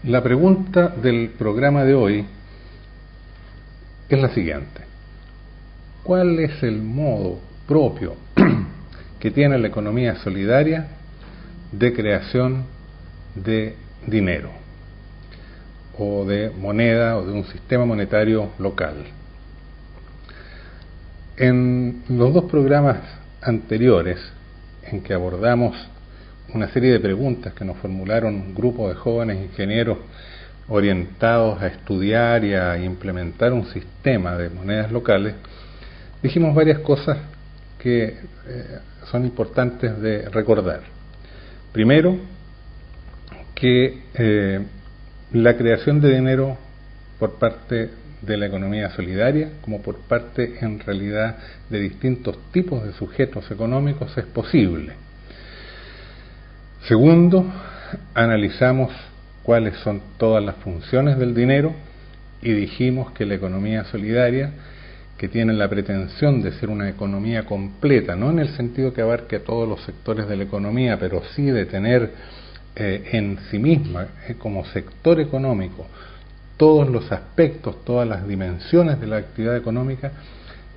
La pregunta del programa de hoy es la siguiente: ¿cuál es el modo propio que tiene la economía solidaria de creación de dinero o de moneda o de un sistema monetario local? En los dos programas anteriores, en que abordamos una serie de preguntas que nos formularon un grupo de jóvenes ingenieros orientados a estudiar y a implementar un sistema de monedas locales, dijimos varias cosas que son importantes de recordar. Primero, que la creación de dinero por parte de la economía solidaria, como por parte en realidad de distintos tipos de sujetos económicos, es posible. Segundo, analizamos cuáles son todas las funciones del dinero y dijimos que la economía solidaria, que tiene la pretensión de ser una economía completa, no en el sentido que abarque a todos los sectores de la economía, pero sí de tener en sí misma, como sector económico, todos los aspectos, todas las dimensiones de la actividad económica,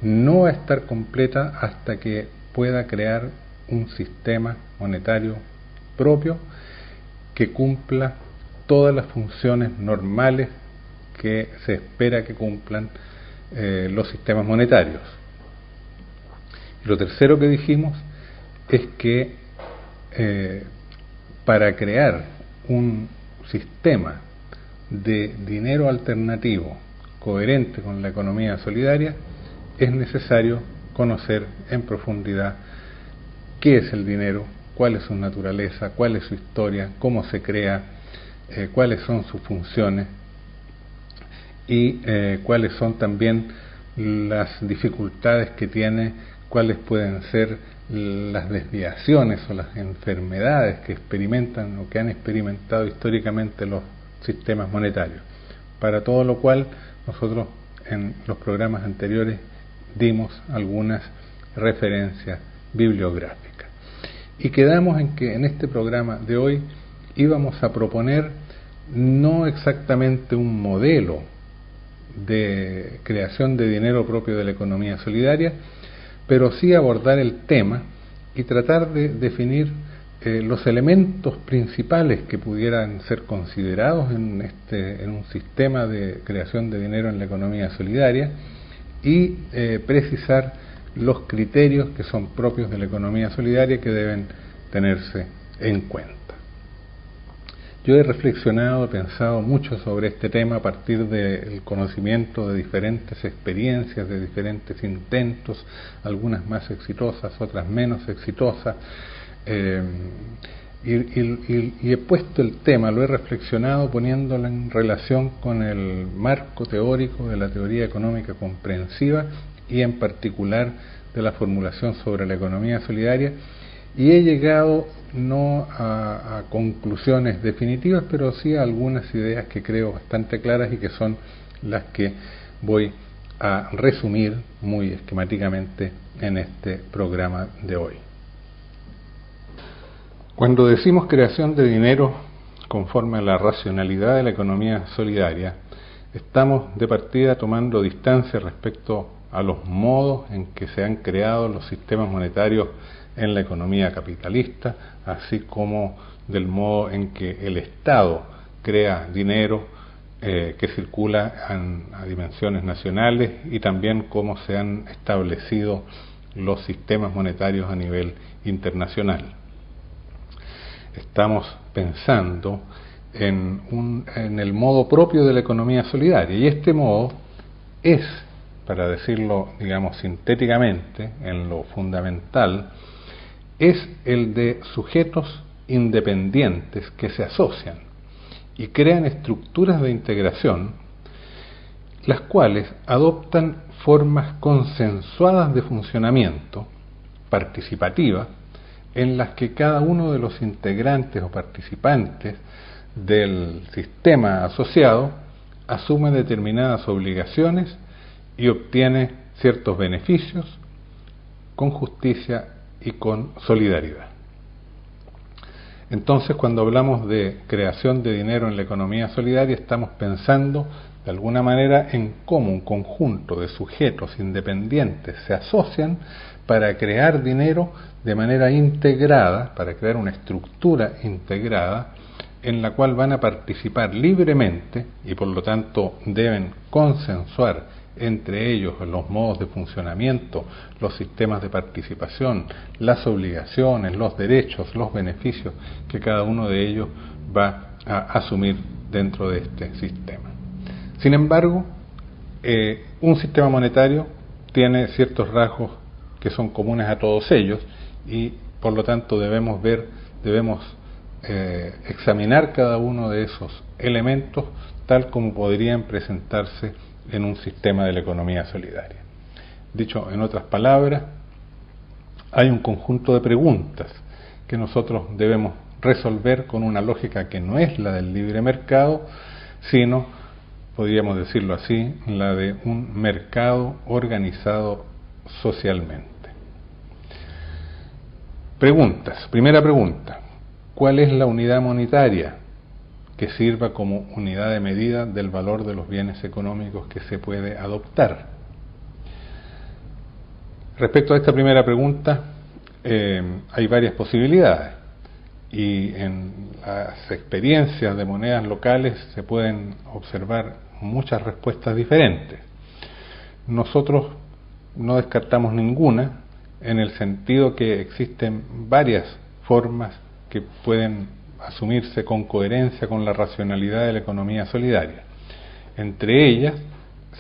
no va a estar completa hasta que pueda crear un sistema monetario propio que cumpla todas las funciones normales que se espera que cumplan los sistemas monetarios. Y lo tercero que dijimos es que para crear un sistema de dinero alternativo coherente con la economía solidaria es necesario conocer en profundidad qué es el dinero, cuál es su naturaleza, cuál es su historia, cómo se crea, cuáles son sus funciones y cuáles son también las dificultades que tiene, cuáles pueden ser las desviaciones o las enfermedades que experimentan o que han experimentado históricamente los sistemas monetarios. Para todo lo cual nosotros en los programas anteriores dimos algunas referencias bibliográficas. Y quedamos en que en este programa de hoy íbamos a proponer no exactamente un modelo de creación de dinero propio de la economía solidaria, pero sí abordar el tema y tratar de definir los elementos principales que pudieran ser considerados en un sistema de creación de dinero en la economía solidaria y precisar los criterios que son propios de la economía solidaria que deben tenerse en cuenta. Yo he reflexionado, he pensado mucho sobre este tema a partir del conocimiento de diferentes experiencias, de diferentes intentos, algunas más exitosas, otras menos exitosas, y he puesto el tema, lo he reflexionado poniéndolo en relación con el marco teórico de la teoría económica comprensiva y en particular de la formulación sobre la economía solidaria, y he llegado no a conclusiones definitivas, pero sí a algunas ideas que creo bastante claras y que son las que voy a resumir muy esquemáticamente en este programa de hoy. Cuando decimos creación de dinero conforme a la racionalidad de la economía solidaria, estamos de partida tomando distancia respecto a los modos en que se han creado los sistemas monetarios en la economía capitalista, así como del modo en que el Estado crea dinero que circula a dimensiones nacionales y también cómo se han establecido los sistemas monetarios a nivel internacional. Estamos pensando en el modo propio de la economía solidaria, y este modo es, para decirlo, digamos, sintéticamente, en lo fundamental, es el de sujetos independientes que se asocian y crean estructuras de integración, las cuales adoptan formas consensuadas de funcionamiento, participativa, en las que cada uno de los integrantes o participantes del sistema asociado asume determinadas obligaciones y obtiene ciertos beneficios con justicia y con solidaridad. Entonces, cuando hablamos de creación de dinero en la economía solidaria, estamos pensando de alguna manera en cómo un conjunto de sujetos independientes se asocian para crear dinero de manera integrada, para crear una estructura integrada en la cual van a participar libremente y por lo tanto deben consensuar entre ellos los modos de funcionamiento, los sistemas de participación, las obligaciones, los derechos, los beneficios que cada uno de ellos va a asumir dentro de este sistema. Sin embargo, un sistema monetario tiene ciertos rasgos que son comunes a todos ellos y por lo tanto debemos examinar cada uno de esos elementos tal como podrían presentarse en un sistema de la economía solidaria. Dicho en otras palabras, hay un conjunto de preguntas que nosotros debemos resolver con una lógica que no es la del libre mercado, sino, podríamos decirlo así, la de un mercado organizado socialmente. Preguntas. Primera pregunta: ¿cuál es la unidad monetaria que sirva como unidad de medida del valor de los bienes económicos que se puede adoptar? Respecto a esta primera pregunta, hay varias posibilidades y en las experiencias de monedas locales se pueden observar muchas respuestas diferentes. Nosotros no descartamos ninguna en el sentido que existen varias formas que pueden asumirse con coherencia con la racionalidad de la economía solidaria. Entre ellas,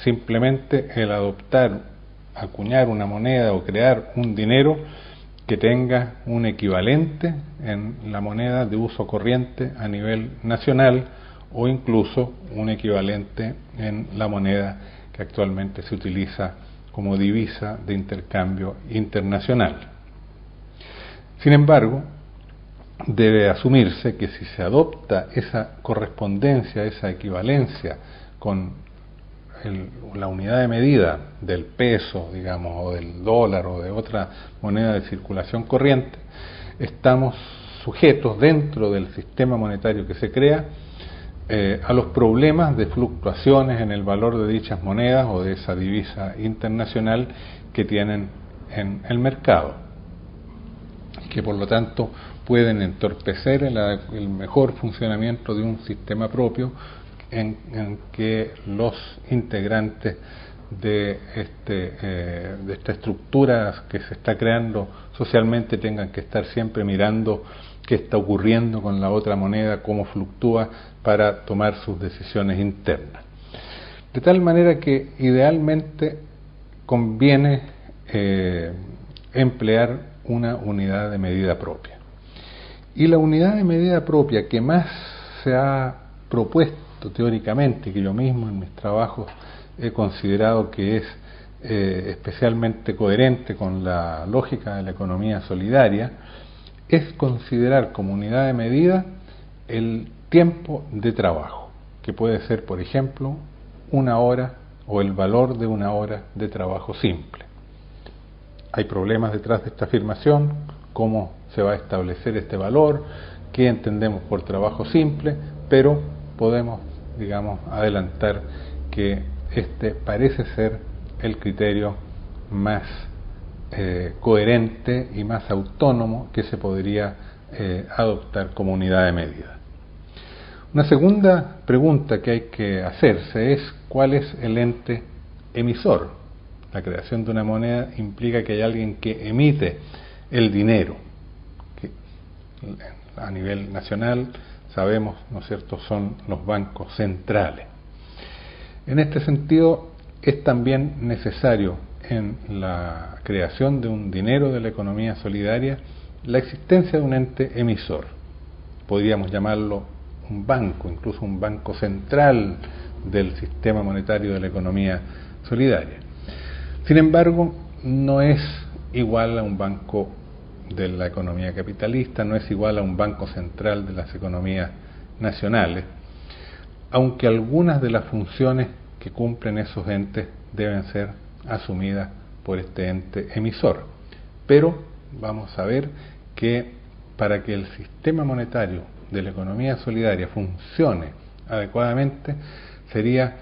simplemente el adoptar, acuñar una moneda o crear un dinero que tenga un equivalente en la moneda de uso corriente a nivel nacional o incluso un equivalente en la moneda que actualmente se utiliza como divisa de intercambio internacional. Sin embargo, debe asumirse que si se adopta esa correspondencia, esa equivalencia con la unidad de medida del peso, digamos, o del dólar o de otra moneda de circulación corriente, estamos sujetos dentro del sistema monetario que se crea a los problemas de fluctuaciones en el valor de dichas monedas o de esa divisa internacional que tienen en el mercado, que por lo tanto pueden entorpecer el mejor funcionamiento de un sistema propio en que los integrantes de esta estructura que se está creando socialmente tengan que estar siempre mirando qué está ocurriendo con la otra moneda, cómo fluctúa, para tomar sus decisiones internas. De tal manera que idealmente conviene emplear una unidad de medida propia. Y la unidad de medida propia que más se ha propuesto teóricamente, que yo mismo en mis trabajos he considerado que es especialmente coherente con la lógica de la economía solidaria, es considerar como unidad de medida el tiempo de trabajo, que puede ser, por ejemplo, una hora o el valor de una hora de trabajo simple. Hay problemas detrás de esta afirmación: cómo se va a establecer este valor, qué entendemos por trabajo simple, pero podemos, digamos, adelantar que este parece ser el criterio más coherente y más autónomo que se podría adoptar como unidad de medida. Una segunda pregunta que hay que hacerse es: ¿cuál es el ente emisor? La creación de una moneda implica que hay alguien que emite el dinero, que a nivel nacional sabemos, ¿no es cierto?, son los bancos centrales. En este sentido, es también necesario en la creación de un dinero de la economía solidaria la existencia de un ente emisor. Podríamos llamarlo un banco, incluso un banco central del sistema monetario de la economía solidaria. Sin embargo, no es igual a un banco de la economía capitalista, no es igual a un banco central de las economías nacionales, aunque algunas de las funciones que cumplen esos entes deben ser asumidas por este ente emisor. Pero vamos a ver que para que el sistema monetario de la economía solidaria funcione adecuadamente, sería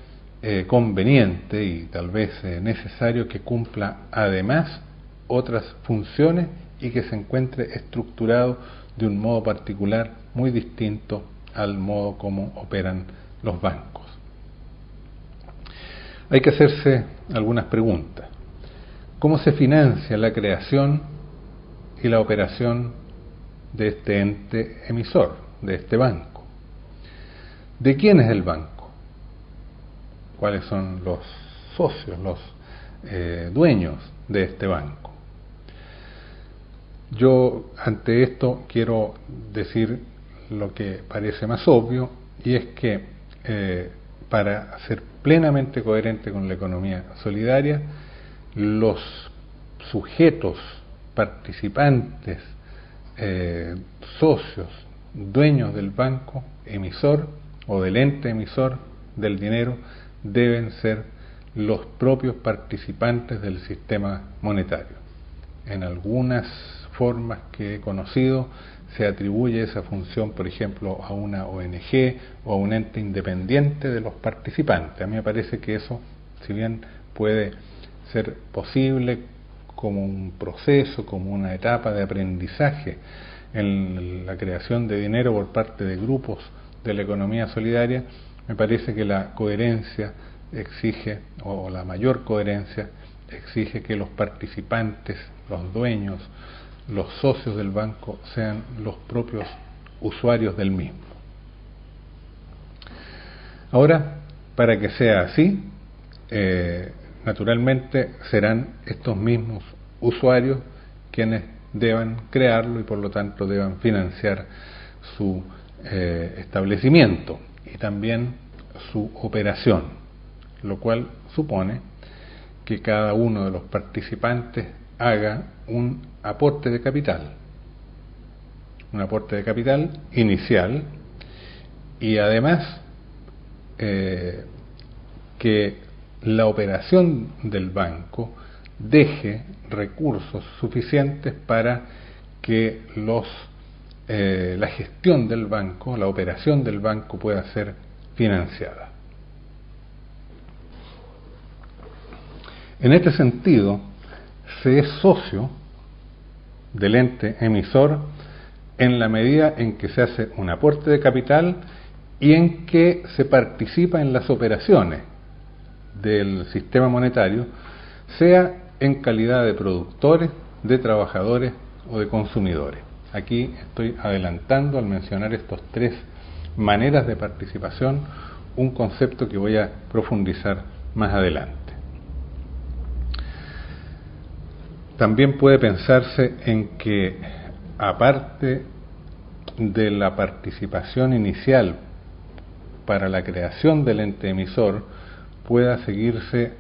conveniente y tal vez necesario que cumpla además otras funciones y que se encuentre estructurado de un modo particular muy distinto al modo como operan los bancos. Hay que hacerse algunas preguntas. ¿Cómo se financia la creación y la operación de este ente emisor, de este banco? ¿De quién es el banco? ¿Cuáles son los socios, los dueños de este banco? Yo ante esto quiero decir lo que parece más obvio, y es que para ser plenamente coherente con la economía solidaria, los sujetos, participantes, socios, dueños del banco emisor o del ente emisor del dinero deben ser los propios participantes del sistema monetario. En algunas formas que he conocido se atribuye esa función, por ejemplo, a una ONG o a un ente independiente de los participantes. A mí me parece que eso, si bien puede ser posible como un proceso, como una etapa de aprendizaje en la creación de dinero por parte de grupos de la economía solidaria, me parece que la coherencia exige, o la mayor coherencia exige, que los participantes, los dueños, los socios del banco sean los propios usuarios del mismo. Ahora, para que sea así, naturalmente serán estos mismos usuarios quienes deban crearlo y por lo tanto deban financiar su establecimiento y también su operación, lo cual supone que cada uno de los participantes haga un aporte de capital inicial, y además que la operación del banco deje recursos suficientes para que la gestión del banco, la operación del banco pueda ser financiada. En este sentido, se es socio del ente emisor en la medida en que se hace un aporte de capital y en que se participa en las operaciones del sistema monetario, sea en calidad de productores, de trabajadores o de consumidores. Aquí estoy adelantando, al mencionar estas tres maneras de participación, un concepto que voy a profundizar más adelante. También puede pensarse en que, aparte de la participación inicial para la creación del ente emisor, pueda seguirse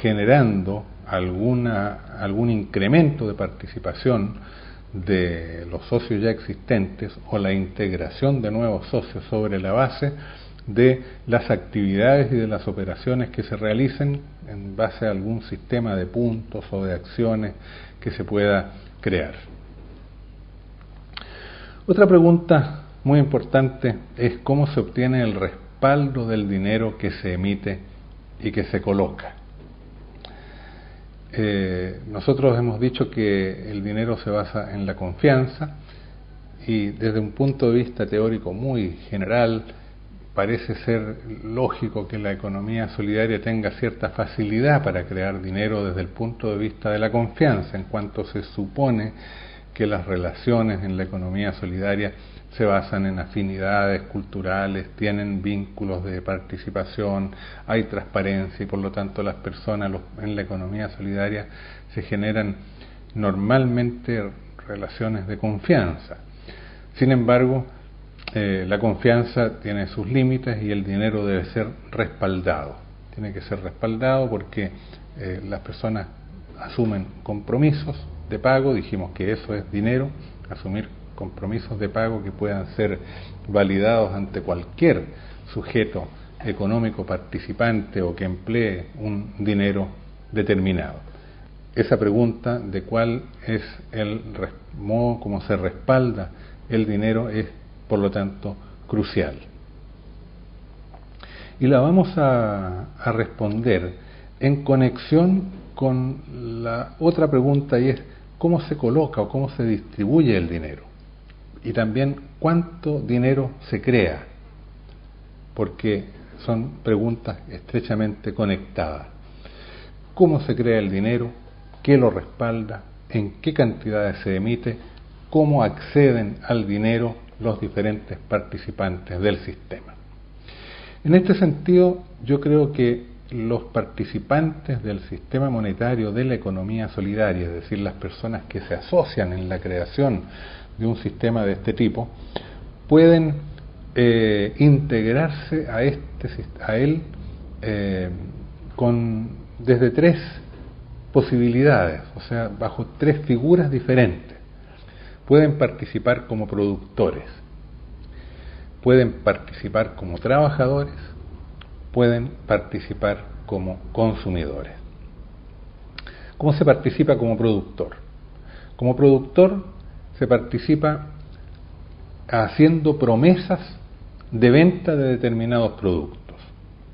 generando algún incremento de participación de los socios ya existentes o la integración de nuevos socios sobre la base de las actividades y de las operaciones que se realicen en base a algún sistema de puntos o de acciones que se pueda crear. Otra pregunta muy importante es cómo se obtiene el respaldo del dinero que se emite y que se coloca. Nosotros hemos dicho que el dinero se basa en la confianza, y desde un punto de vista teórico muy general parece ser lógico que la economía solidaria tenga cierta facilidad para crear dinero desde el punto de vista de la confianza, en cuanto se supone que las relaciones en la economía solidaria se basan en afinidades culturales, tienen vínculos de participación, hay transparencia y por lo tanto las personas en la economía solidaria se generan normalmente relaciones de confianza. Sin embargo, la confianza tiene sus límites y el dinero debe ser respaldado. Tiene que ser respaldado porque las personas asumen compromisos de pago, dijimos que eso es dinero, asumir compromisos de pago que puedan ser validados ante cualquier sujeto económico participante o que emplee un dinero determinado. Esa pregunta de cuál es el modo como se respalda el dinero es, por lo tanto, crucial. Y la vamos a responder en conexión con la otra pregunta, y es cómo se coloca o cómo se distribuye el dinero. Y también cuánto dinero se crea, porque son preguntas estrechamente conectadas. ¿Cómo se crea el dinero? ¿Qué lo respalda? ¿En qué cantidades se emite? ¿Cómo acceden al dinero los diferentes participantes del sistema? En este sentido, yo creo que los participantes del sistema monetario de la economía solidaria, es decir, las personas que se asocian en la creación de un sistema de este tipo, pueden integrarse a él desde tres posibilidades, o sea, bajo tres figuras diferentes. Pueden participar como productores, pueden participar como trabajadores, pueden participar como consumidores. ¿Cómo se participa como productor? Como productor se participa haciendo promesas de venta de determinados productos.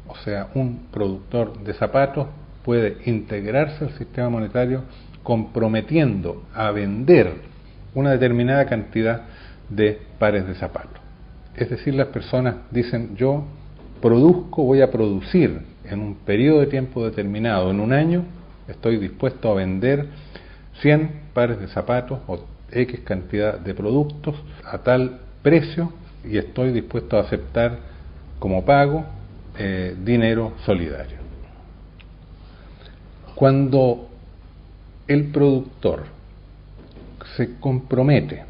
O sea, un productor de zapatos puede integrarse al sistema monetario comprometiendo a vender una determinada cantidad de pares de zapatos. Es decir, las personas dicen, yo voy a producir en un periodo de tiempo determinado, en un año, estoy dispuesto a vender 100 pares de zapatos o X cantidad de productos a tal precio y estoy dispuesto a aceptar como pago dinero solidario. Cuando el productor se compromete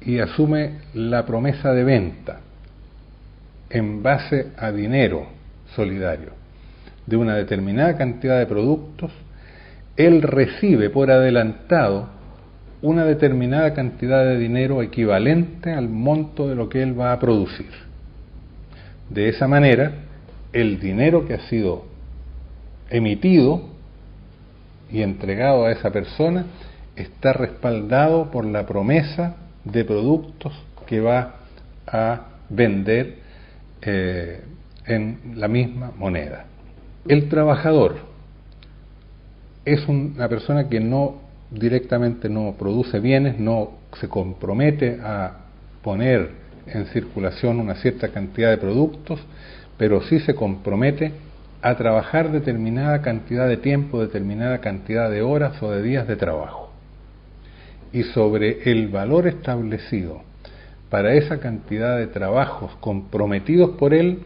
y asume la promesa de venta en base a dinero solidario de una determinada cantidad de productos, él recibe por adelantado una determinada cantidad de dinero equivalente al monto de lo que él va a producir. De esa manera, el dinero que ha sido emitido y entregado a esa persona está respaldado por la promesa de productos que va a vender en la misma moneda. El trabajador es una persona que directamente no produce bienes, no se compromete a poner en circulación una cierta cantidad de productos, pero sí se compromete a trabajar determinada cantidad de tiempo, determinada cantidad de horas o de días de trabajo. Y sobre el valor establecido para esa cantidad de trabajos comprometidos por él,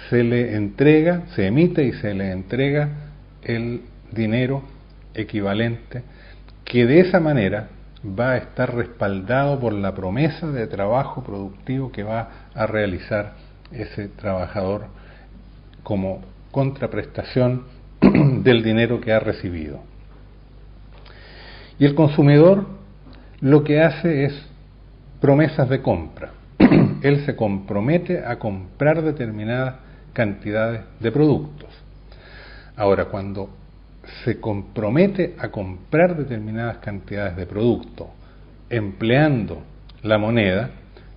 se emite y se le entrega el dinero equivalente, que de esa manera va a estar respaldado por la promesa de trabajo productivo que va a realizar ese trabajador como contraprestación del dinero que ha recibido. Y el consumidor lo que hace es promesas de compra. Él se compromete a comprar determinadas cantidades de productos. Ahora, cuando se compromete a comprar determinadas cantidades de productos empleando la moneda,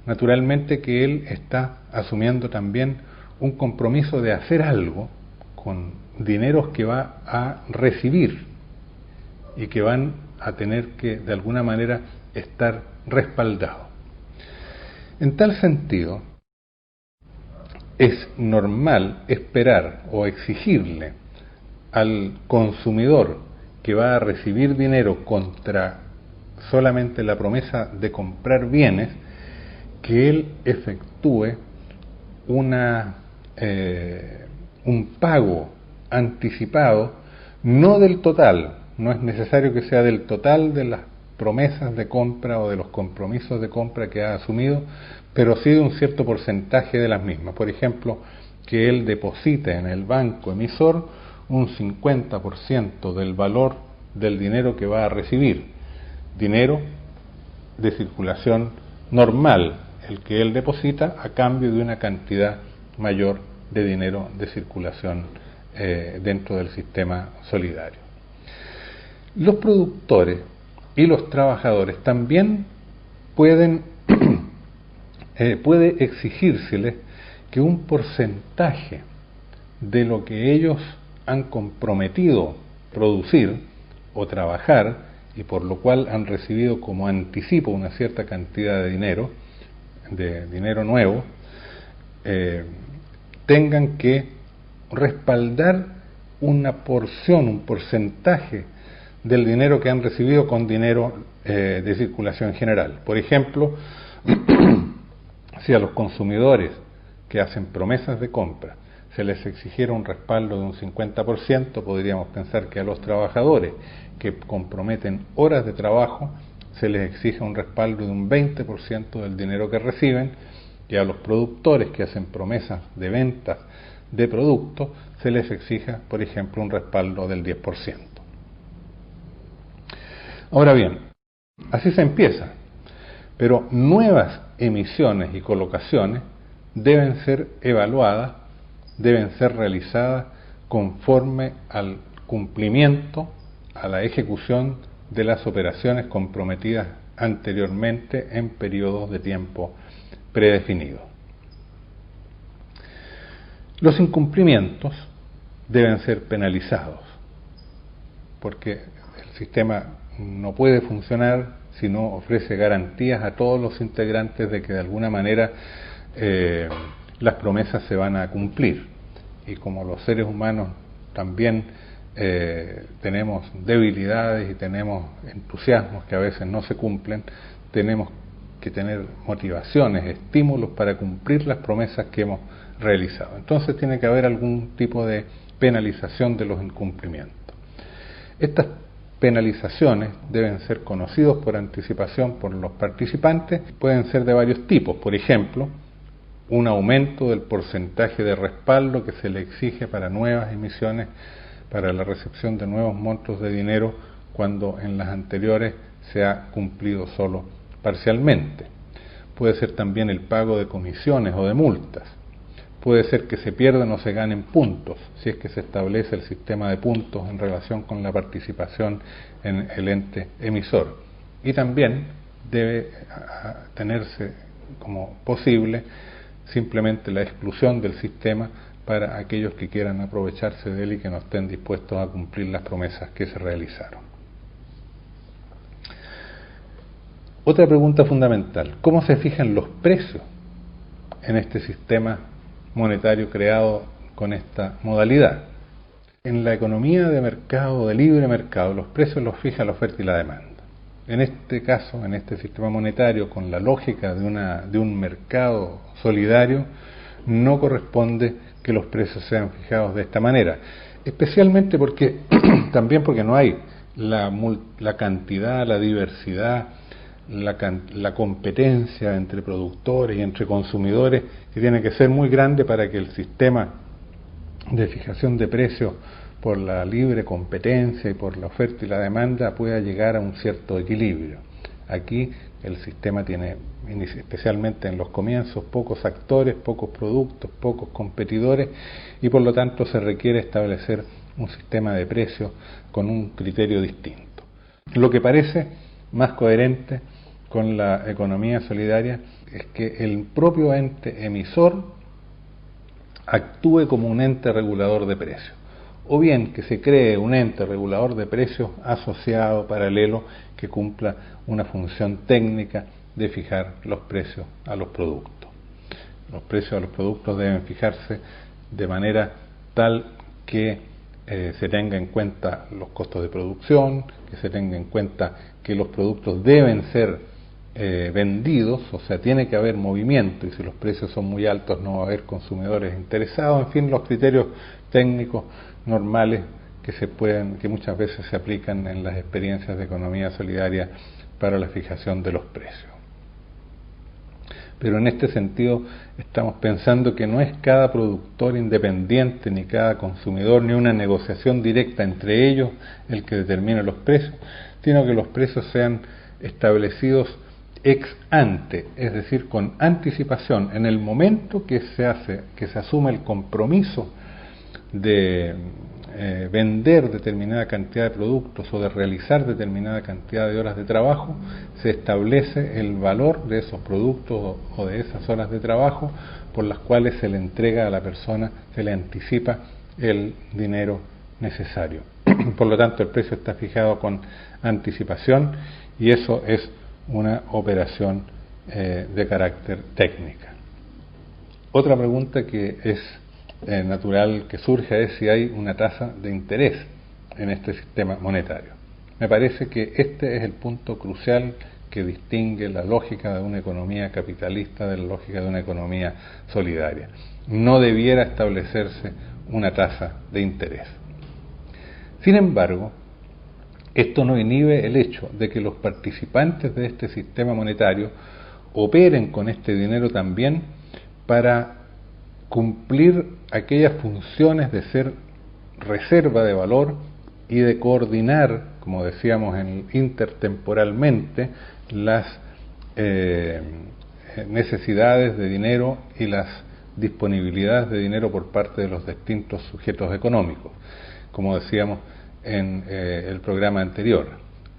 naturalmente que él está asumiendo también un compromiso de hacer algo con dineros que va a recibir y que van a tener que de alguna manera estar respaldados. En tal sentido, es normal esperar o exigirle al consumidor que va a recibir dinero contra solamente la promesa de comprar bienes, que él efectúe un pago anticipado, no del total, no es necesario que sea del total de las promesas de compra o de los compromisos de compra que ha asumido, pero sí de un cierto porcentaje de las mismas. Por ejemplo, que él deposite en el banco emisor un 50% del valor del dinero que va a recibir, dinero de circulación normal, el que él deposita a cambio de una cantidad mayor de dinero de circulación dentro del sistema solidario. Los productores y los trabajadores también puede exigírseles que un porcentaje de lo que ellos han comprometido producir o trabajar, y por lo cual han recibido como anticipo una cierta cantidad de dinero nuevo, tengan que respaldar una porción, un porcentaje del dinero que han recibido con dinero de circulación general. Por ejemplo, si a los consumidores que hacen promesas de compra se les exigiera un respaldo de un 50%, podríamos pensar que a los trabajadores que comprometen horas de trabajo se les exige un respaldo de un 20% del dinero que reciben, y a los productores que hacen promesas de ventas de productos se les exija, por ejemplo, un respaldo del 10%. Ahora bien, así se empieza, pero nuevas emisiones y colocaciones deben ser evaluadas, deben ser realizadas conforme al cumplimiento, a la ejecución de las operaciones comprometidas anteriormente en periodos de tiempo predefinidos. Los incumplimientos deben ser penalizados, porque el sistema no puede funcionar si no ofrece garantías a todos los integrantes de que de alguna manera las promesas se van a cumplir. Y como los seres humanos también tenemos debilidades y tenemos entusiasmos que a veces no se cumplen, tenemos que tener motivaciones, estímulos para cumplir las promesas que hemos realizado. Entonces tiene que haber algún tipo de penalización de los incumplimientos. Estas penalizaciones deben ser conocidos por anticipación por los participantes, pueden ser de varios tipos. Por ejemplo, un aumento del porcentaje de respaldo que se le exige para nuevas emisiones, para la recepción de nuevos montos de dinero, cuando en las anteriores se ha cumplido solo parcialmente. Puede ser también el pago de comisiones o de multas. Puede ser que se pierdan o se ganen puntos, si es que se establece el sistema de puntos en relación con la participación en el ente emisor. Y también debe tenerse como posible simplemente la exclusión del sistema para aquellos que quieran aprovecharse de él y que no estén dispuestos a cumplir las promesas que se realizaron. Otra pregunta fundamental: ¿cómo se fijan los precios en este sistema monetario creado con esta modalidad? En la economía de mercado, de libre mercado, los precios los fija la oferta y la demanda. En este caso, en este sistema monetario, con la lógica de un mercado solidario, no corresponde que los precios sean fijados de esta manera, especialmente porque también porque no hay la cantidad, la diversidad, la competencia entre productores y entre consumidores, que tiene que ser muy grande para que el sistema de fijación de precios por la libre competencia y por la oferta y la demanda pueda llegar a un cierto equilibrio. Aquí el sistema tiene, especialmente en los comienzos, pocos actores, pocos productos, pocos competidores, y por lo tanto se requiere establecer un sistema de precios con un criterio distinto. Lo que parece más coherente con la economía solidaria es que el propio ente emisor actúe como un ente regulador de precios, o bien que se cree un ente regulador de precios asociado, paralelo, que cumpla una función técnica de fijar los precios a los productos. Los precios a los productos deben fijarse de manera tal que se tenga en cuenta los costos de producción, que se tenga en cuenta que los productos deben ser vendidos, o sea, tiene que haber movimiento, y si los precios son muy altos no va a haber consumidores interesados. En fin, los criterios técnicos normales que muchas veces se aplican en las experiencias de economía solidaria para la fijación de los precios. Pero en este sentido estamos pensando que no es cada productor independiente, ni cada consumidor, ni una negociación directa entre ellos el que determina los precios, sino que los precios sean establecidos ex ante, es decir, con anticipación, en el momento que se asume el compromiso de vender determinada cantidad de productos o de realizar determinada cantidad de horas de trabajo, se establece el valor de esos productos o de esas horas de trabajo por las cuales se le entrega a la persona, se le anticipa el dinero necesario. Por lo tanto, el precio está fijado con anticipación y eso es una operación de carácter técnica. Otra pregunta que es natural que surja es si hay una tasa de interés en este sistema monetario. Me parece que este es el punto crucial que distingue la lógica de una economía capitalista de la lógica de una economía solidaria. No debiera establecerse una tasa de interés. Sin embargo, esto no inhibe el hecho de que los participantes de este sistema monetario operen con este dinero también para cumplir aquellas funciones de ser reserva de valor y de coordinar, como decíamos intertemporalmente, las necesidades de dinero y las disponibilidades de dinero por parte de los distintos sujetos económicos, como decíamos en el programa anterior.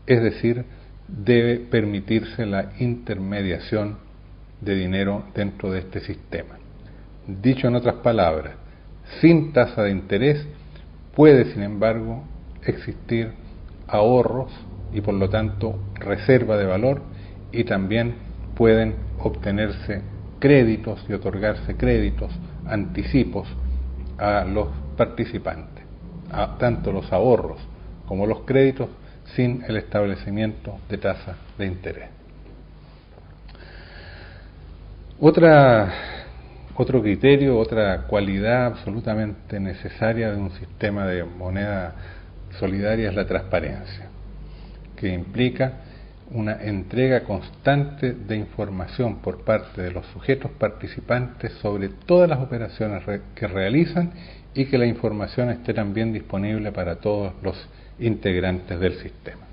Es decir, debe permitirse la intermediación de dinero dentro de este sistema. Dicho en otras palabras, sin tasa de interés puede, sin embargo, existir ahorros y por lo tanto reserva de valor, y también pueden obtenerse créditos y otorgarse créditos, anticipos a los participantes, tanto los ahorros como los créditos sin el establecimiento de tasa de interés. Otro criterio, otra cualidad absolutamente necesaria de un sistema de moneda solidaria es la transparencia, que implica una entrega constante de información por parte de los sujetos participantes sobre todas las operaciones que realizan y que la información esté también disponible para todos los integrantes del sistema.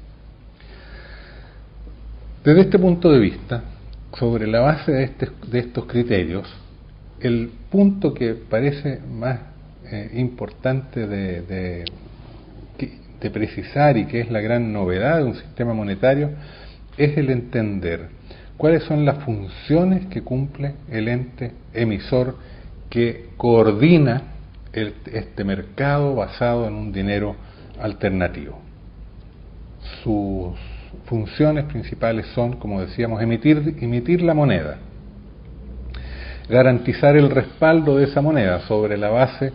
Desde este punto de vista, sobre la base de estos criterios, el punto que parece más importante de precisar y que es la gran novedad de un sistema monetario es el entender cuáles son las funciones que cumple el ente emisor que coordina este mercado basado en un dinero alternativo. Sus funciones principales son, como decíamos, emitir la moneda, garantizar el respaldo de esa moneda sobre la base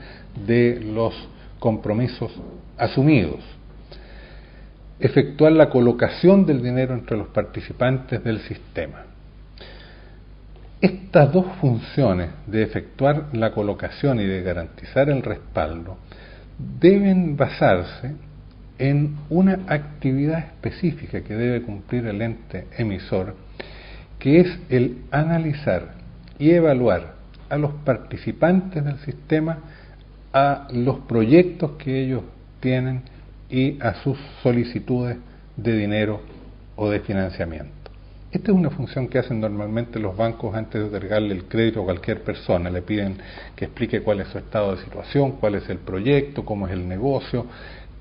de los compromisos asumidos, efectuar la colocación del dinero entre los participantes del sistema. Estas dos funciones de efectuar la colocación y de garantizar el respaldo deben basarse en una actividad específica que debe cumplir el ente emisor, que es el analizar y evaluar a los participantes del sistema, a los proyectos que ellos tienen y a sus solicitudes de dinero o de financiamiento. Esta es una función que hacen normalmente los bancos antes de otorgarle el crédito a cualquier persona. Le piden que explique cuál es su estado de situación, cuál es el proyecto, cómo es el negocio,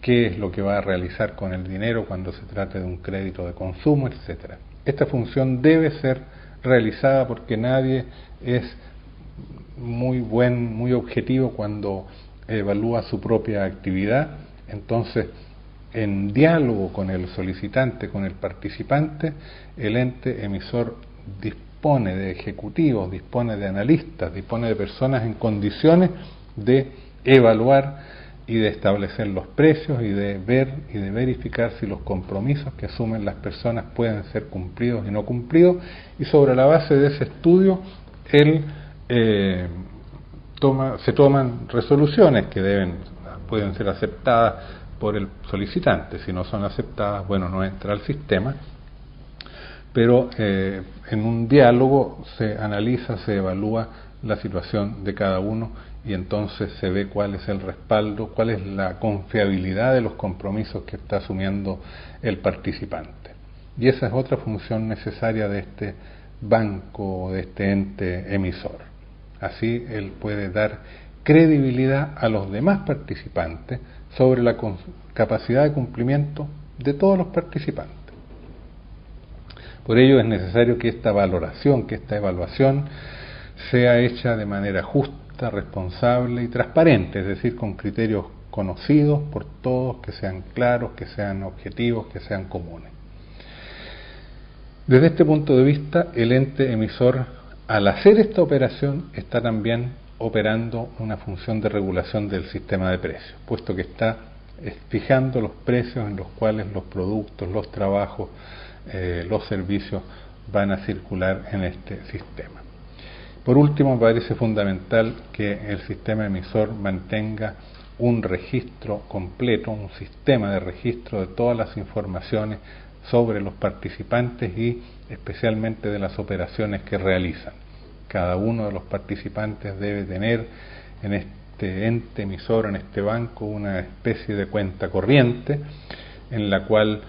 qué es lo que va a realizar con el dinero cuando se trate de un crédito de consumo, etc. Esta función debe ser realizada porque nadie es muy objetivo cuando evalúa su propia actividad. Entonces, en diálogo con el solicitante, con el participante, el ente emisor dispone de ejecutivos, dispone de analistas, dispone de personas en condiciones de evaluar y de establecer los precios y de ver y de verificar si los compromisos que asumen las personas pueden ser cumplidos y no cumplidos, y sobre la base de ese estudio se toman resoluciones que pueden ser aceptadas por el solicitante. Si no son aceptadas, bueno, no entra al sistema, pero en un diálogo se analiza, se evalúa la situación de cada uno y entonces se ve cuál es el respaldo, cuál es la confiabilidad de los compromisos que está asumiendo el participante. Y esa es otra función necesaria de este banco, de este ente emisor. Así él puede dar credibilidad a los demás participantes sobre la capacidad de cumplimiento de todos los participantes. Por ello es necesario que esta valoración, que esta evaluación sea hecha de manera justa, responsable y transparente, es decir, con criterios conocidos por todos, que sean claros, que sean objetivos, que sean comunes. Desde este punto de vista, el ente emisor, al hacer esta operación, está también operando una función de regulación del sistema de precios, puesto que está fijando los precios en los cuales los productos, los trabajos, los servicios van a circular en este sistema. Por último, me parece fundamental que el sistema emisor mantenga un registro completo, un sistema de registro de todas las informaciones sobre los participantes y especialmente de las operaciones que realizan. Cada uno de los participantes debe tener en este ente emisor, en este banco, una especie de cuenta corriente en la cual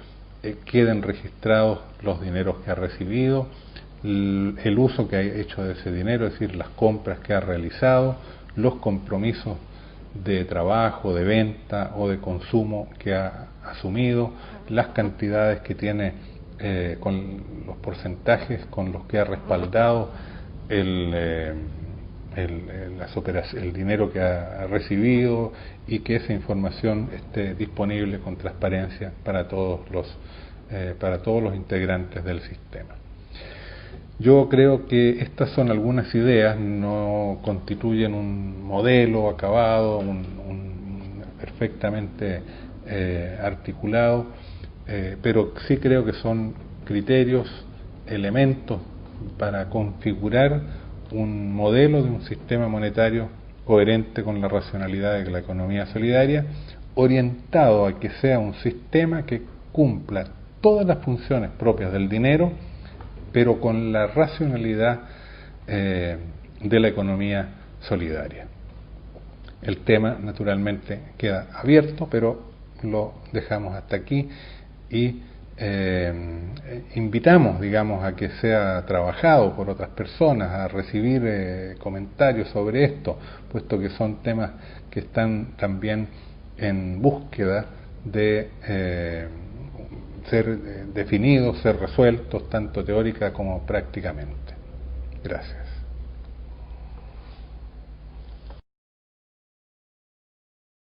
queden registrados los dineros que ha recibido, el uso que ha hecho de ese dinero, es decir, las compras que ha realizado, los compromisos de trabajo, de venta o de consumo que ha asumido, las cantidades que tiene, con los porcentajes con los que ha respaldado el dinero que ha recibido, y que esa información esté disponible con transparencia para todos los integrantes del sistema. Yo creo que estas son algunas ideas, no constituyen un modelo acabado, perfectamente articulado, pero sí creo que son criterios, elementos para configurar un modelo de un sistema monetario coherente con la racionalidad de la economía solidaria, orientado a que sea un sistema que cumpla todas las funciones propias del dinero, pero con la racionalidad de la economía solidaria. El tema naturalmente queda abierto, pero lo dejamos hasta aquí y invitamos, digamos, a que sea trabajado por otras personas, a recibir comentarios sobre esto, puesto que son temas que están también en búsqueda de ser definidos, ser resueltos, tanto teórica como prácticamente. Gracias.